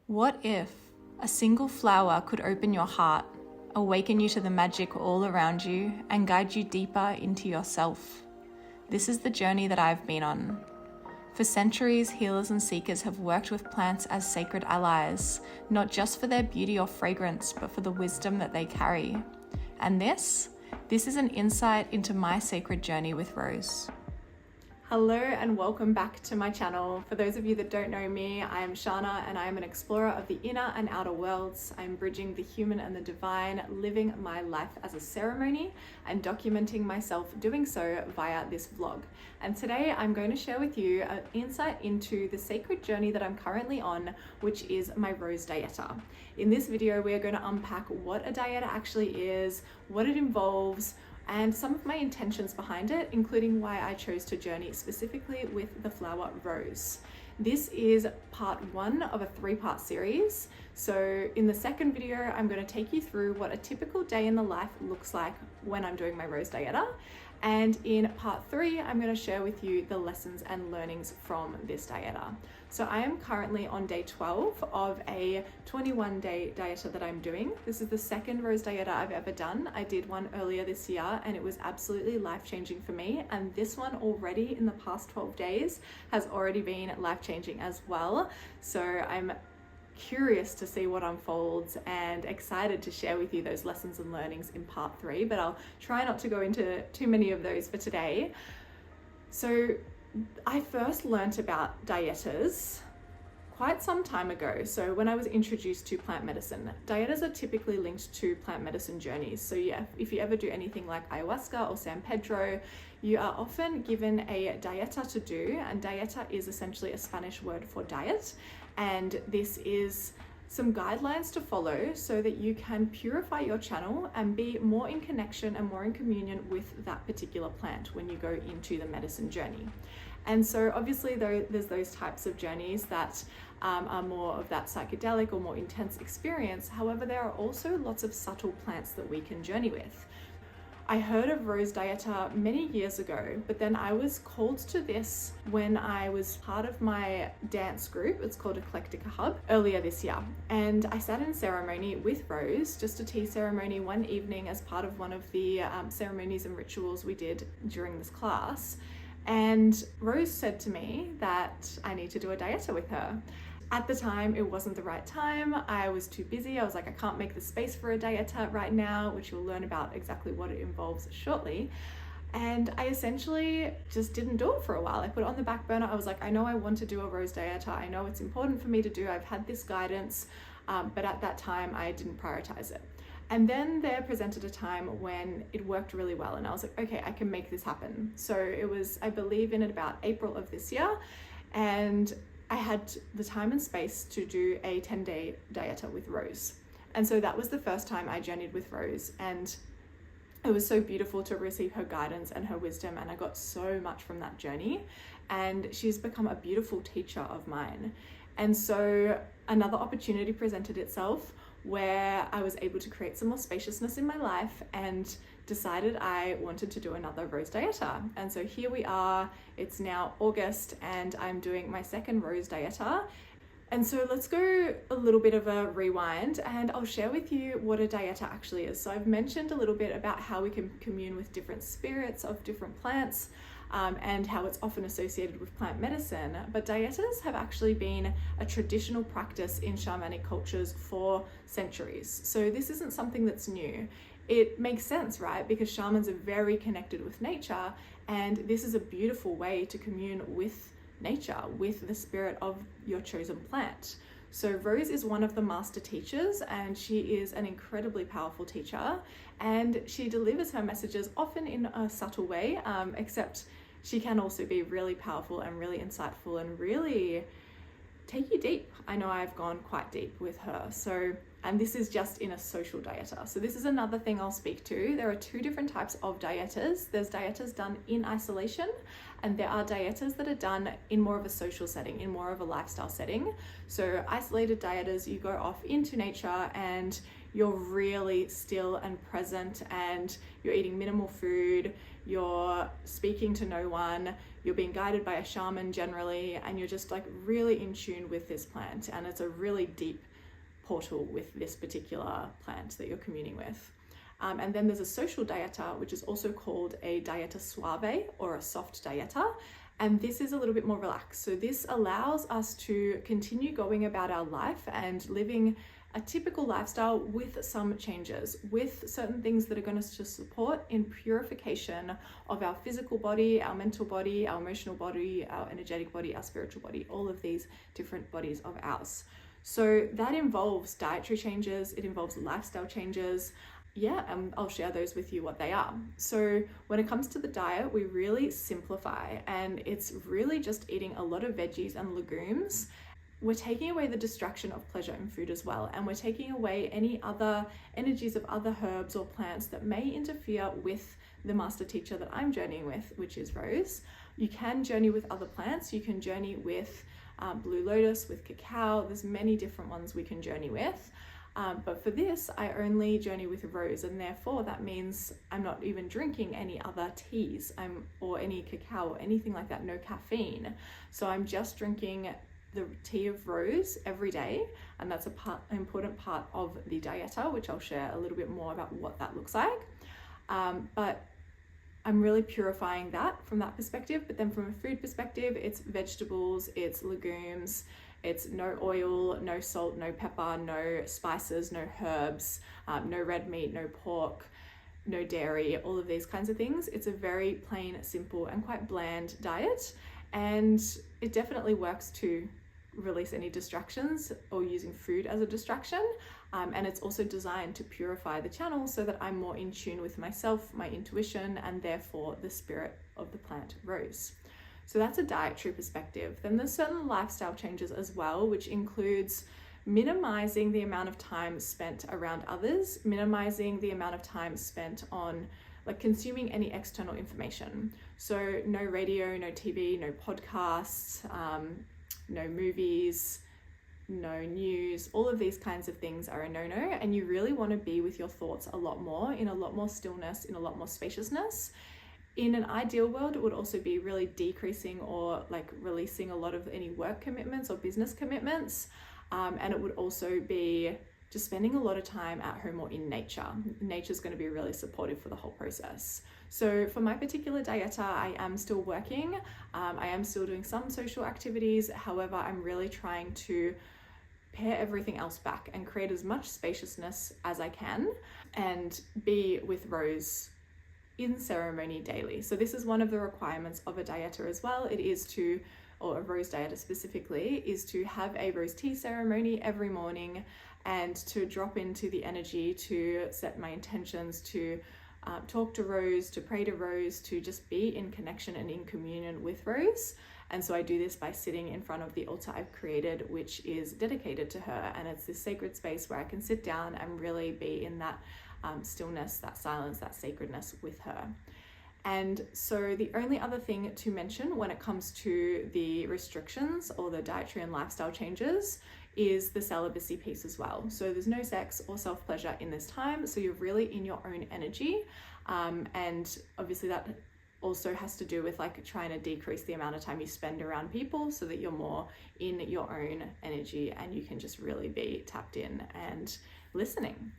What if a single flower could open your heart, awaken you to the magic all around you, and guide you deeper into yourself? This is the journey that I've been on. For centuries, healers and seekers have worked with plants as sacred allies, not just for their beauty or fragrance, but for the wisdom that they carry. And this is an insight into my sacred journey with Rose. Hello and welcome back to my channel. For those of you that don't know me, I am Shana and I am an explorer of the inner and outer worlds. I'm bridging the human and the divine, living my life as a ceremony and documenting myself doing so via this vlog. And today I'm going to share with you an insight into the sacred journey that I'm currently on, which is my Rose Dieta. In this video, we are going to unpack what a dieta actually is, what it involves, and some of my intentions behind it, including why I chose to journey specifically with the flower rose. This is part one of a 3-part series. So in the second video, I'm going to take you through what a typical day in the life looks like when I'm doing my Rose Dieta. And in part 3, I'm going to share with you the lessons and learnings from this dieta. So I am currently on day 12 of a 21-day dieta that I'm doing. This is the second Rose Dieta I've ever done. I did one earlier this year and it was absolutely life-changing for me. And this one already in the past 12 days has already been life-changing as well. So I'm curious to see what unfolds and excited to share with you those lessons and learnings in part 3, but I'll try not to go into too many of those for today. So I first learnt about dietas quite some time ago. So when I was introduced to plant medicine, dietas are typically linked to plant medicine journeys. So yeah, if you ever do anything like ayahuasca or San Pedro, you are often given a dieta to do, and dieta is essentially a Spanish word for diet. And this is some guidelines to follow so that you can purify your channel and be more in connection and more in communion with that particular plant when you go into the medicine journey. And so obviously there's those types of journeys that are more of that psychedelic or more intense experience. However, there are also lots of subtle plants that we can journey with. I heard of Rose Dieta many years ago, but then I was called to this when I was part of my dance group. It's called Eclectica Hub, earlier this year. And I sat in ceremony with Rose, just a tea ceremony one evening as part of one of the ceremonies and rituals we did during this class. And Rose said to me that I need to do a dieta with her. At the time, it wasn't the right time. I was too busy. I was like, I can't make the space for a dieta right now, which you'll learn about exactly what it involves shortly. And I essentially just didn't do it for a while. I put it on the back burner. I was like, I know I want to do a Rose Dieta. I know it's important for me to do. I've had this guidance, but at that time, I didn't prioritize it. And then there presented a time when it worked really well. And I was like, okay, I can make this happen. So it was, I believe, in about April of this year. And I had the time and space to do a 10-day dieta with Rose. And so that was the first time I journeyed with Rose. And it was so beautiful to receive her guidance and her wisdom. And I got so much from that journey. And she's become a beautiful teacher of mine. And so another opportunity presented itself where I was able to create some more spaciousness in my life and decided I wanted to do another Rose Dieta. And so here we are, it's now August and I'm doing my second Rose Dieta. And so let's go a little bit of a rewind and I'll share with you what a dieta actually is. So I've mentioned a little bit about how we can commune with different spirits of different plants, and how it's often associated with plant medicine. But dietas have actually been a traditional practice in shamanic cultures for centuries. So this isn't something that's new. It makes sense, right? Because shamans are very connected with nature, and this is a beautiful way to commune with nature, with the spirit of your chosen plant. So Rose is one of the master teachers, and she is an incredibly powerful teacher, and she delivers her messages often in a subtle way, except she can also be really powerful and really insightful and really take you deep. I know I've gone quite deep with her. So And this is just in a social dieter. So this is another thing I'll speak to. There are two different types of dieters. There's dieters done in isolation, and there are dieters that are done in more of a social setting, in more of a lifestyle setting. So isolated dieters, you go off into nature and you're really still and present, and you're eating minimal food, you're speaking to no one, you're being guided by a shaman generally, and you're just like really in tune with this plant. And it's a really deep portal with this particular plant that you're communing with. And then there's a social dieter, which is also called a dieta suave or a soft dieter. And this is a little bit more relaxed. So this allows us to continue going about our life and living a typical lifestyle with some changes, with certain things that are going to support in purification of our physical body, our mental body, our emotional body, our energetic body, our spiritual body, all of these different bodies of ours. So that involves dietary changes, it involves lifestyle changes. Yeah, and I'll share those with you what they are. So when it comes to the diet, we really simplify, and it's really just eating a lot of veggies and legumes. We're taking away the distraction of pleasure in food as well, and we're taking away any other energies of other herbs or plants that may interfere with the master teacher that I'm journeying with, which is Rose. You can journey with other plants, you can journey with blue lotus, with cacao. There's many different ones we can journey with. But for this, I only journey with Rose, and therefore that means I'm not even drinking any other teas or any cacao or anything like that, no caffeine. So I'm just drinking the tea of Rose every day, and that's an important part of the dieta, which I'll share a little bit more about what that looks like. But I'm really purifying that from that perspective. But then from a food perspective, it's vegetables, it's legumes, it's no oil, no salt, no pepper, no spices, no herbs, no red meat, no pork, no dairy, all of these kinds of things. It's a very plain, simple, and quite bland diet. And it definitely works to release any distractions or using food as a distraction. And it's also designed to purify the channel so that I'm more in tune with myself, my intuition, and therefore the spirit of the plant Rose. So that's a dietary perspective. Then there's certain lifestyle changes as well, which includes minimizing the amount of time spent around others, minimizing the amount of time spent on like consuming any external information. So no radio, no TV, no podcasts, no movies, no news. All of these kinds of things are a no-no, and you really want to be with your thoughts a lot more, in a lot more stillness, in a lot more spaciousness. In an ideal world, it would also be really decreasing or like releasing a lot of any work commitments or business commitments. And it would also be just spending a lot of time at home or in nature. Nature's going to be really supportive for the whole process. So for my particular dieta, I am still working. I am still doing some social activities. However, I'm really trying to pare everything else back and create as much spaciousness as I can and be with Rose in ceremony daily. So this is one of the requirements of a dieta as well. It is to, or a Rose dieta specifically, is to have a rose tea ceremony every morning and to drop into the energy, to set my intentions, to talk to Rose, to pray to Rose, to just be in connection and in communion with Rose. And so I do this by sitting in front of the altar I've created, which is dedicated to her. And it's this sacred space where I can sit down and really be in that stillness, that silence, that sacredness with her. And so the only other thing to mention when it comes to the restrictions or the dietary and lifestyle changes is the celibacy piece as well. So there's no sex or self-pleasure in this time. So you're really in your own energy. And obviously that also has to do with like trying to decrease the amount of time you spend around people so that you're more in your own energy and you can just really be tapped in and listening.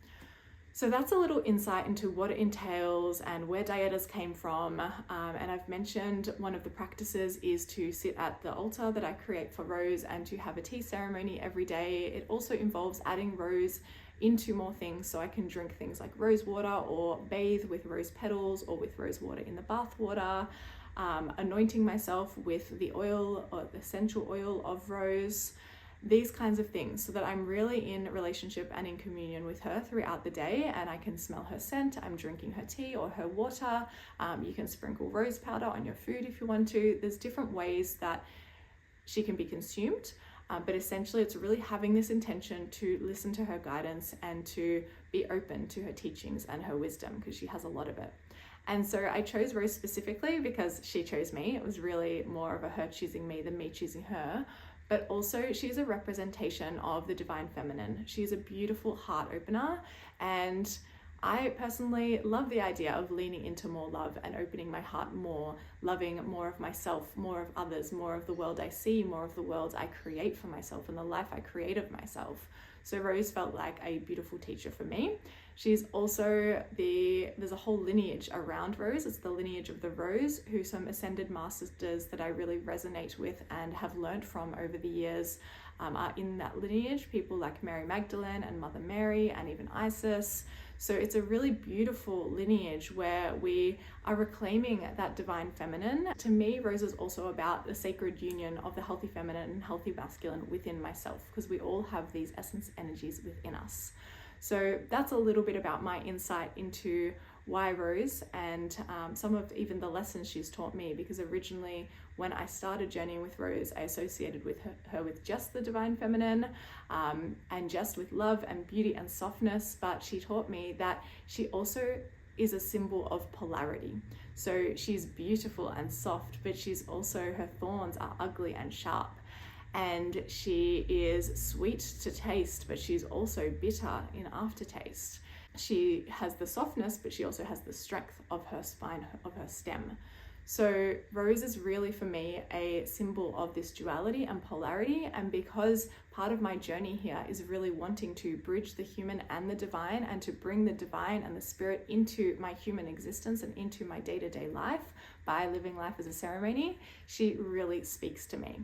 So that's a little insight into what it entails and where dietas came from. And I've mentioned one of the practices is to sit at the altar that I create for Rose and to have a tea ceremony every day. It also involves adding Rose into more things, so I can drink things like rose water or bathe with rose petals or with rose water in the bath water, anointing myself with the oil or the essential oil of Rose. These kinds of things, so that I'm really in relationship and in communion with her throughout the day, and I can smell her scent. I'm drinking her tea or her water. You can sprinkle rose powder on your food if you want to. There's different ways that she can be consumed. But essentially it's really having this intention to listen to her guidance and to be open to her teachings and her wisdom, because she has a lot of it. And so I chose Rose specifically because she chose me. It was really more of a her choosing me than me choosing her. But also she's a representation of the divine feminine. She's a beautiful heart opener, and I personally love the idea of leaning into more love and opening my heart more, loving more of myself, more of others, more of the world I see, more of the world I create for myself and the life I create of myself. So Rose felt like a beautiful teacher for me. She's also there's a whole lineage around Rose. It's the lineage of the Rose, who some ascended masters that I really resonate with and have learned from over the years are in that lineage. People like Mary Magdalene and Mother Mary and even Isis. So it's a really beautiful lineage where we are reclaiming that divine feminine. To me, Rose is also about the sacred union of the healthy feminine and healthy masculine within myself, because we all have these essence energies within us. So that's a little bit about my insight into why Rose and some of even the lessons she's taught me, because originally when I started journeying with Rose, I associated with her with just the divine feminine and just with love and beauty and softness, but she taught me that she also is a symbol of polarity. So she's beautiful and soft, but she's also, her thorns are ugly and sharp. And she is sweet to taste, but she's also bitter in aftertaste. She has the softness, but she also has the strength of her spine, of her stem. So Rose is really, for me, a symbol of this duality and polarity. And because part of my journey here is really wanting to bridge the human and the divine, and to bring the divine and the spirit into my human existence and into my day-to-day life by living life as a ceremony, she really speaks to me.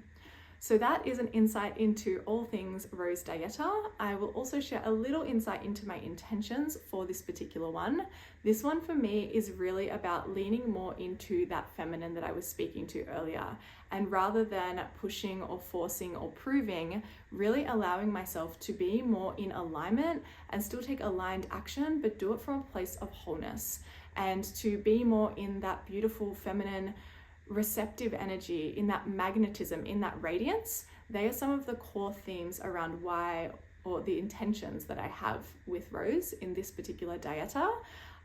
So that is an insight into all things Rose Dieta. I will also share a little insight into my intentions for this particular one. This one for me is really about leaning more into that feminine that I was speaking to earlier. And rather than pushing or forcing or proving, really allowing myself to be more in alignment and still take aligned action, but do it from a place of wholeness, and to be more in that beautiful feminine receptive energy, in that magnetism, in that radiance. They are some of the core themes around why, or the intentions that I have with Rose in this particular dieta.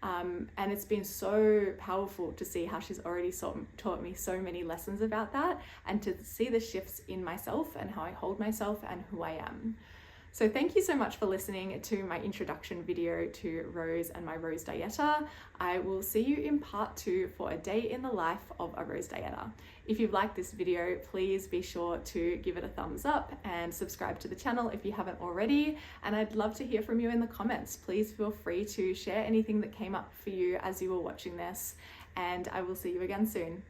And it's been so powerful to see how she's already taught me so many lessons about that, and to see the shifts in myself and how I hold myself and who I am. So thank you so much for listening to my introduction video to Rose and my Rose Dieta. I will see you in part 2 for a day in the life of a Rose Dieta. If you've liked this video, please be sure to give it a thumbs up and subscribe to the channel if you haven't already. And I'd love to hear from you in the comments. Please feel free to share anything that came up for you as you were watching this, and I will see you again soon.